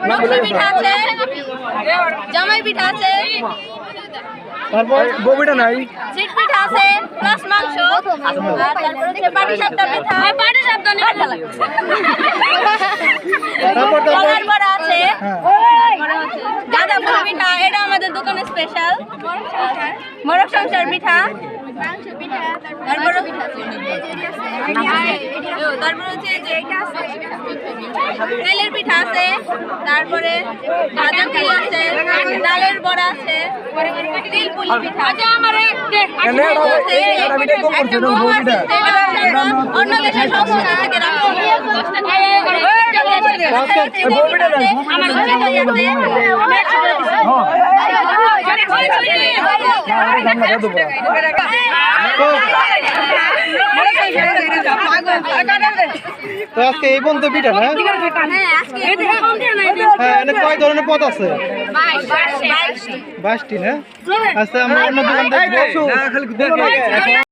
নকশি পিঠা আছে, জামাই পিঠা আছে, তারপর ববিটা নাই, সিট পিঠা আছে প্লাস মাংস, আর তারপর হচ্ছে পাটিসাপটা পিঠা, পাটিসাপটা নিয়ে ভালো লাগে। তারপর কলার বড়া আছে, তারপরে হচ্ছে গাঁদা ফুল পিঠা, এটা আমাদের দোকানে স্পেশাল। মোরগ সংসার পিঠা, তারপর হচ্ছে যে তেলের পিঠা আছে, তারপরে ভাজা পুলি আছে, ডালের বড়া আছে, তিল পুলি পিঠা অন্য দেশের সংস্কৃতি থেকে তো আজকে এই পর্যন্ত পিঠা না? হ্যাঁ, কয় ধরনের পদ আছে? 22টি না? আচ্ছা, আমরা অন্য দোকান দেখবো।